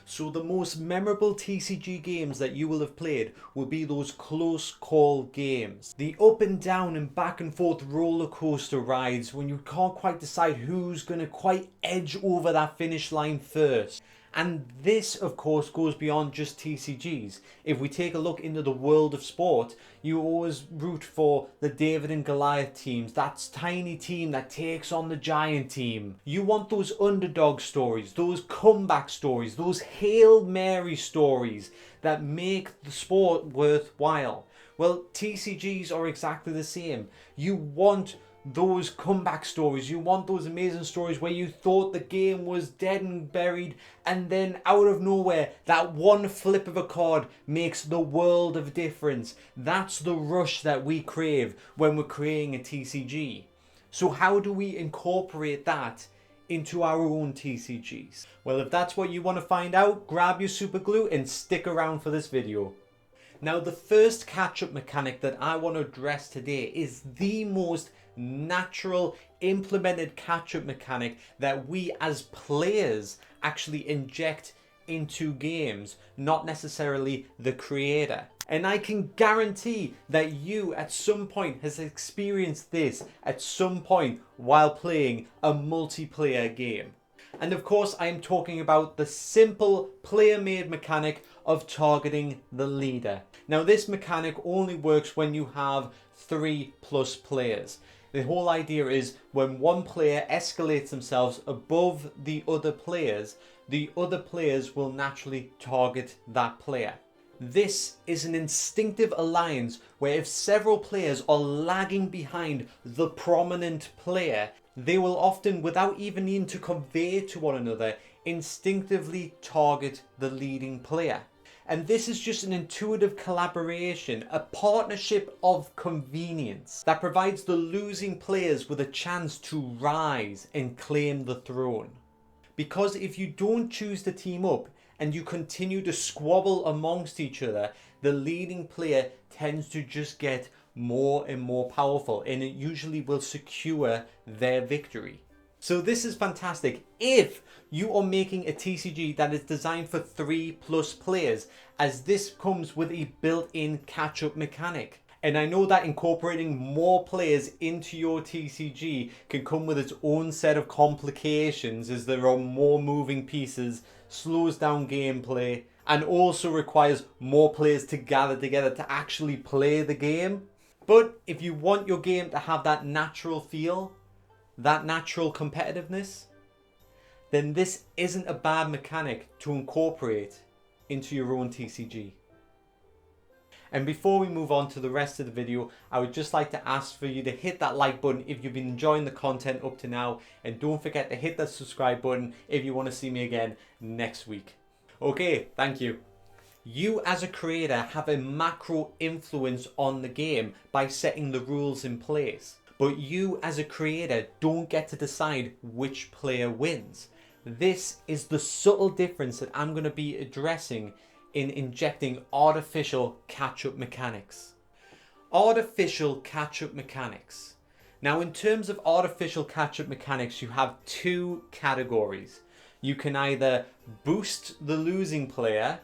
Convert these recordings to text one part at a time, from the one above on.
So the most memorable TCG games that you will have played will be those close call games. The up and down and back and forth roller coaster rides when you can't quite decide who's going to quite edge over that finish line first. And this, of course, goes beyond just TCGs. If we take a look into the world of sport, you always root for the David and Goliath teams, that tiny team that takes on the giant team. You want those underdog stories, those comeback stories, those Hail Mary stories that make the sport worthwhile. Well, TCGs are exactly the same. You want those comeback stories, you want those amazing stories where you thought the game was dead and buried, and then out of nowhere that one flip of a card makes the world of difference. That's the rush that we crave when we're creating a TCG. So how do we incorporate that into our own TCGs? Well, if that's what you want to find out, grab your super glue and stick around for this video. Now, the first catch-up mechanic that I want to address today is the most natural implemented catch-up mechanic that we as players actually inject into games, not necessarily the creator. And I can guarantee that you at some point has experienced this at some point while playing a multiplayer game. And of course, I am talking about the simple player-made mechanic of targeting the leader. Now, this mechanic only works when you have 3+ players. The whole idea is when one player escalates themselves above the other players will naturally target that player. This is an instinctive alliance where if several players are lagging behind the prominent player, they will often, without even needing to convey to one another, instinctively target the leading player. And this is just an intuitive collaboration, a partnership of convenience that provides the losing players with a chance to rise and claim the throne. Because if you don't choose to team up and you continue to squabble amongst each other, the leading player tends to just get more and more powerful, and it usually will secure their victory. So this is fantastic if you are making a TCG that is designed for 3+ players, as this comes with a built-in catch-up mechanic. And I know that incorporating more players into your TCG can come with its own set of complications, as there are more moving pieces, slows down gameplay, and also requires more players to gather together to actually play the game. But if you want your game to have that natural feel, that natural competitiveness, then this isn't a bad mechanic to incorporate into your own TCG. And before we move on to the rest of the video, I would just like to ask for you to hit that like button if you've been enjoying the content up to now, and don't forget to hit that subscribe button if you want to see me again next week. Okay, thank you. You as a creator have a macro influence on the game by setting the rules in place. But you as a creator don't get to decide which player wins. This is the subtle difference that I'm going to be addressing in injecting artificial catch-up mechanics. Artificial catch-up mechanics. Now, in terms of artificial catch-up mechanics, you have two categories. You can either boost the losing player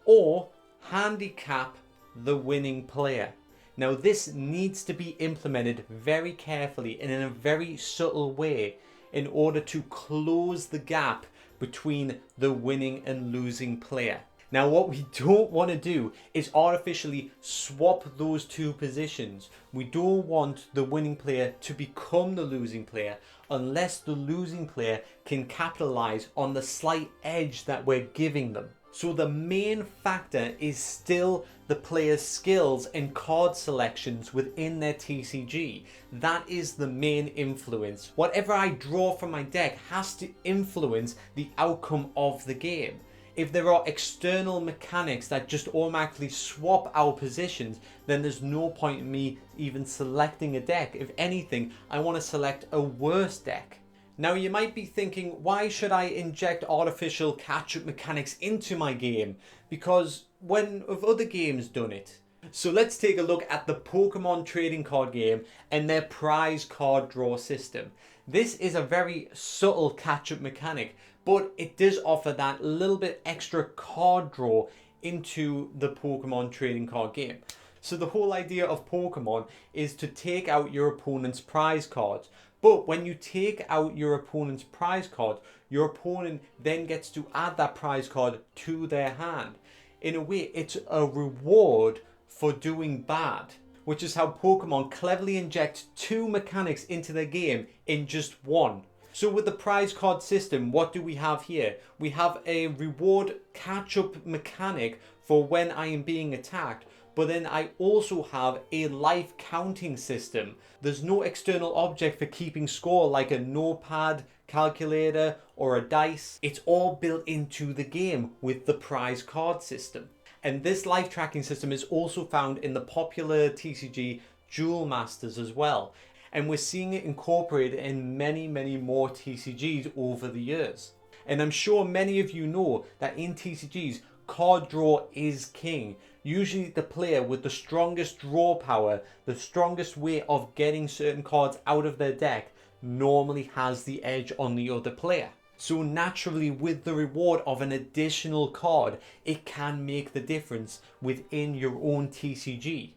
or handicap the winning player. Now, this needs to be implemented very carefully and in a very subtle way in order to close the gap between the winning and losing player. Now, what we don't want to do is artificially swap those two positions. We don't want the winning player to become the losing player unless the losing player can capitalize on the slight edge that we're giving them. So the main factor is still the player's skills and card selections within their TCG. That is the main influence. Whatever I draw from my deck has to influence the outcome of the game. If there are external mechanics that just automatically swap our positions, then there's no point in me even selecting a deck. If anything, I want to select a worse deck. Now, you might be thinking, why should I inject artificial catch-up mechanics into my game? Because when have other games done it? So let's take a look at the Pokemon trading card game and their prize card draw system. This is a very subtle catch-up mechanic, but it does offer that little bit extra card draw into the Pokemon trading card game. So the whole idea of Pokemon is to take out your opponent's prize cards. But when you take out your opponent's prize card, your opponent then gets to add that prize card to their hand. In a way, it's a reward for doing bad, which is how Pokemon cleverly inject two mechanics into their game in just one. So with the prize card system, what do we have here? We have a reward catch-up mechanic for when I am being attacked, but then I also have a life counting system. There's no external object for keeping score like a notepad, calculator, or a dice. It's all built into the game with the prize card system. And this life tracking system is also found in the popular TCG Duel Masters as well. And we're seeing it incorporated in many, many more TCGs over the years. And I'm sure many of you know that in TCGs, card draw is king. Usually the player with the strongest draw power, the strongest way of getting certain cards out of their deck, normally has the edge on the other player. So naturally, with the reward of an additional card, it can make the difference within your own TCG.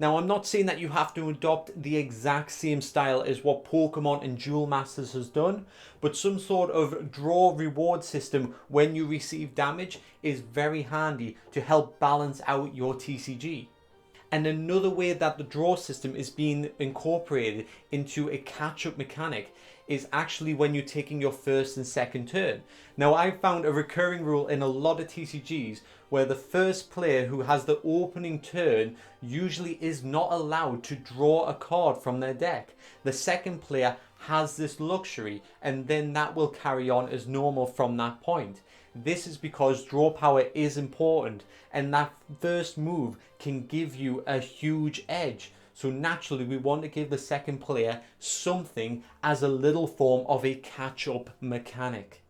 Now, I'm not saying that you have to adopt the exact same style as what Pokemon and Duel Masters has done, but some sort of draw reward system when you receive damage is very handy to help balance out your TCG. And another way that the draw system is being incorporated into a catch-up mechanic is actually when you're taking your first and second turn. Now, I've found a recurring rule in a lot of TCGs where the first player who has the opening turn usually is not allowed to draw a card from their deck. The second player has this luxury, and then that will carry on as normal from that point. This is because draw power is important, and that first move can give you a huge edge. So naturally, we want to give the second player something as a little form of a catch-up mechanic.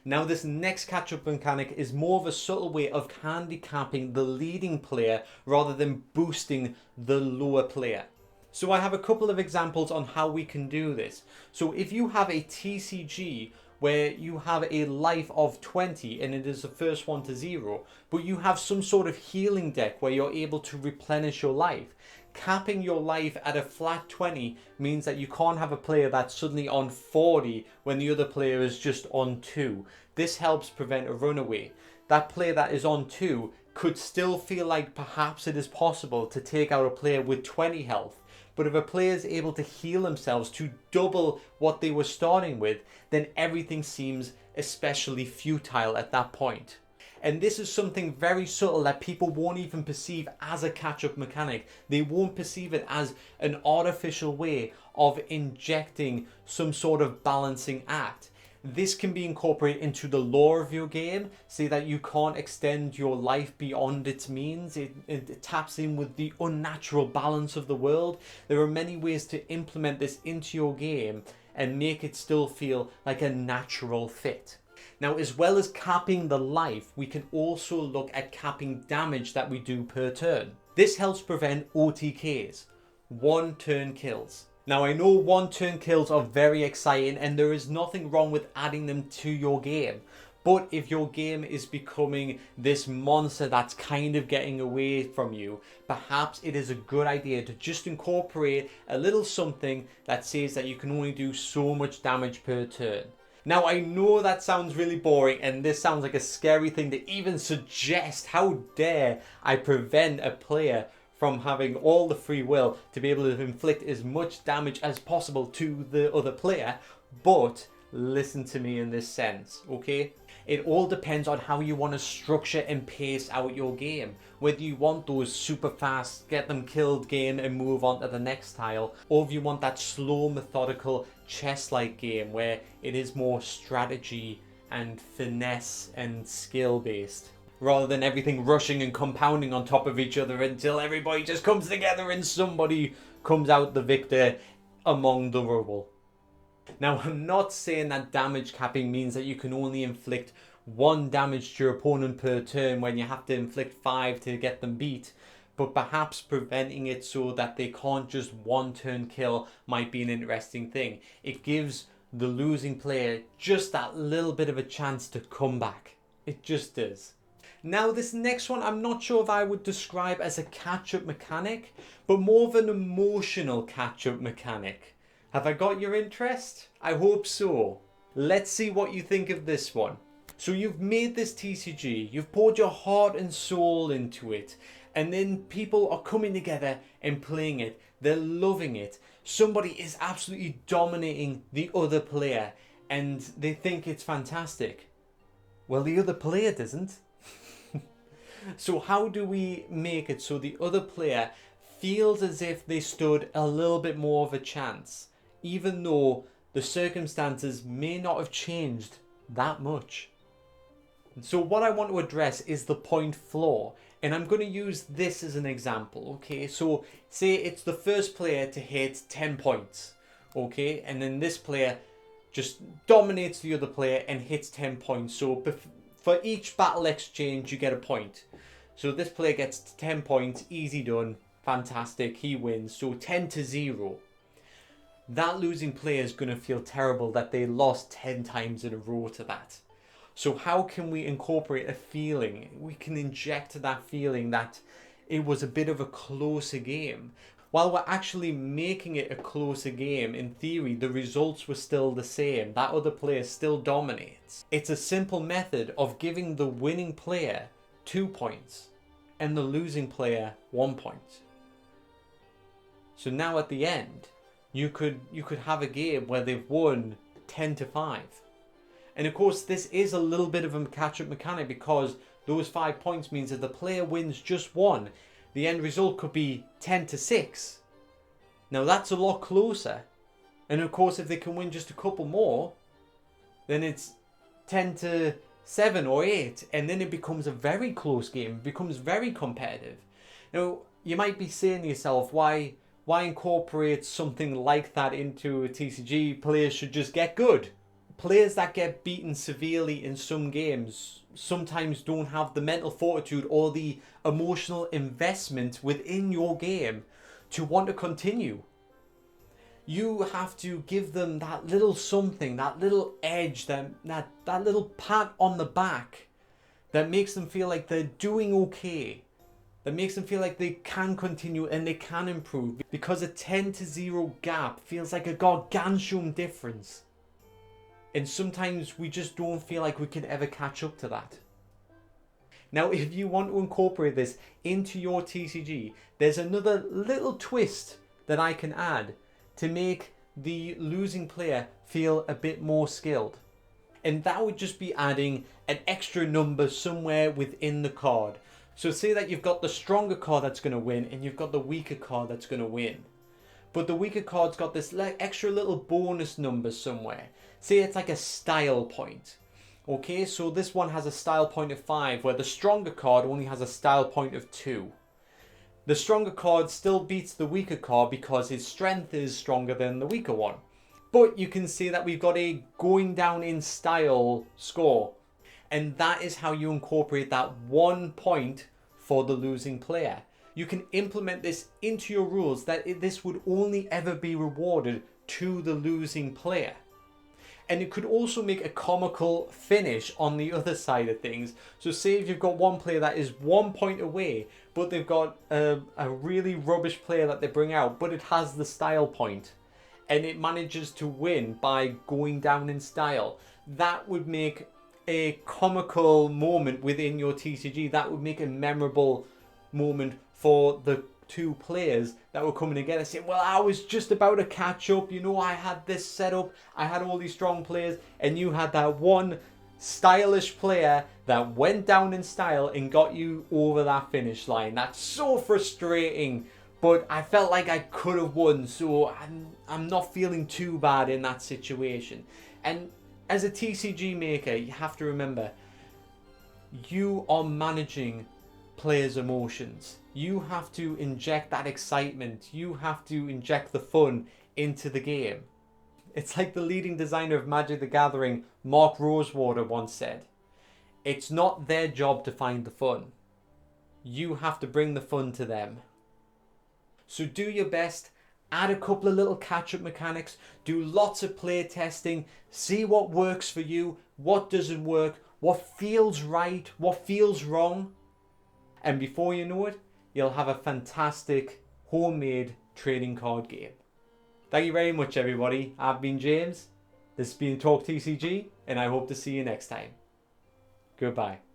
Now, this next catch-up mechanic is more of a subtle way of handicapping the leading player rather than boosting the lower player. So I have a couple of examples on how we can do this. So if you have a TCG where you have a life of 20 and it is the first one to 0, but you have some sort of healing deck where you're able to replenish your life, capping your life at a flat 20 means that you can't have a player that's suddenly on 40 when the other player is just on 2. This helps prevent a runaway. That player that is on 2 could still feel like perhaps it is possible to take out a player with 20 health. But if a player is able to heal themselves to double what they were starting with, then everything seems especially futile at that point. And this is something very subtle that people won't even perceive as a catch-up mechanic. They won't perceive it as an artificial way of injecting some sort of balancing act. This can be incorporated into the lore of your game, say that you can't extend your life beyond its means. It taps in with the unnatural balance of the world. There are many ways to implement this into your game and make it still feel like a natural fit. Now, as well as capping the life, we can also look at capping damage that we do per turn. This helps prevent OTKs, one turn kills. Now, I know one turn kills are very exciting and there is nothing wrong with adding them to your game. But if your game is becoming this monster that's kind of getting away from you, perhaps it is a good idea to just incorporate a little something that says that you can only do so much damage per turn. Now, I know that sounds really boring and this sounds like a scary thing to even suggest. How dare I prevent a player from having all the free will to be able to inflict as much damage as possible to the other player. But listen to me in this sense, okay? It all depends on how you want to structure and pace out your game. Whether you want those super fast, get them killed game and move on to the next tile, or if you want that slow, methodical, chess-like game where it is more strategy and finesse and skill-based, rather than everything rushing and compounding on top of each other until everybody just comes together and somebody comes out the victor among the rubble. Now, I'm not saying that damage capping means that you can only inflict 1 damage to your opponent per turn when you have to inflict 5 to get them beat, but perhaps preventing it so that they can't just 1 turn kill might be an interesting thing. It gives the losing player just that little bit of a chance to come back. It just does. Now this next one, I'm not sure if I would describe as a catch-up mechanic, but more of an emotional catch-up mechanic. Have I got your interest? I hope so. Let's see what you think of this one. So you've made this TCG, you've poured your heart and soul into it, and then people are coming together and playing it. They're loving it. Somebody is absolutely dominating the other player and they think it's fantastic. Well, the other player doesn't. So how do we make it so the other player feels as if they stood a little bit more of a chance, even though the circumstances may not have changed that much? So what I want to address is the point flaw, and I'm going to use this as an example. Okay, so say it's the first player to hit 10 points, okay, and then this player just dominates the other player and hits 10 points. So for each battle exchange you get a point. So this player gets 10 points, easy done, fantastic, he wins. So 10-0. That losing player is going to feel terrible that they lost 10 times in a row to that. So how can we incorporate a feeling? We can inject that feeling that it was a bit of a closer game. While we're actually making it a closer game, in theory, the results were still the same. That other player still dominates. It's a simple method of giving the winning player 2 points and the losing player 1 point. So now at the end, you could have a game where they've won 10-5. And of course, this is a little bit of a catch-up mechanic because those 5 points means that the player wins just one. The end result could be 10-6. Now that's a lot closer. And of course, if they can win just a couple more, then it's 10-7 or 8. And then it becomes a very close game. It becomes very competitive. Now, you might be saying to yourself, why incorporate something like that into a TCG? Players should just get good. Players that get beaten severely in some games sometimes don't have the mental fortitude or the emotional investment within your game to want to continue. You have to give them that little something, that little edge, that little pat on the back that makes them feel like they're doing okay, that makes them feel like they can continue and they can improve, because a 10-0 gap feels like a gargantuan difference. And sometimes we just don't feel like we can ever catch up to that. Now, if you want to incorporate this into your TCG, there's another little twist that I can add to make the losing player feel a bit more skilled. And that would just be adding an extra number somewhere within the card. So say that you've got the stronger card that's going to win and you've got the weaker card that's going to win. But the weaker card's got this extra little bonus number somewhere. Say it's like a style point. Okay, so this one has a style point of 5, where the stronger card only has a style point of 2. The stronger card still beats the weaker card because his strength is stronger than the weaker one. But you can see that we've got a going down in style score. And that is how you incorporate that 1 point for the losing player. You can implement this into your rules that this would only ever be rewarded to the losing player. And it could also make a comical finish on the other side of things. So say if you've got one player that is 1 point away, but they've got a really rubbish player that they bring out, but it has the style point, and it manages to win by going down in style. That would make a comical moment within your TCG. That would make a memorable moment for the two players that were coming together, saying, well, I was just about to catch up, you know, I had this set up, I had all these strong players, and you had that one stylish player that went down in style and got you over that finish line. That's so frustrating, but I felt like I could have won, so I'm not feeling too bad in that situation. And as a TCG maker, you have to remember, you are managing players' emotions. You have to inject that excitement. You have to inject the fun into the game. It's like the leading designer of Magic the Gathering, Mark Rosewater, once said, it's not their job to find the fun. You have to bring the fun to them. So do your best, add a couple of little catch-up mechanics, do lots of play testing, see what works for you, what doesn't work, what feels right, what feels wrong, and before you know it, you'll have a fantastic homemade trading card game. Thank you very much, everybody. I've been James. This has been Talk TCG, and I hope to see you next time. Goodbye.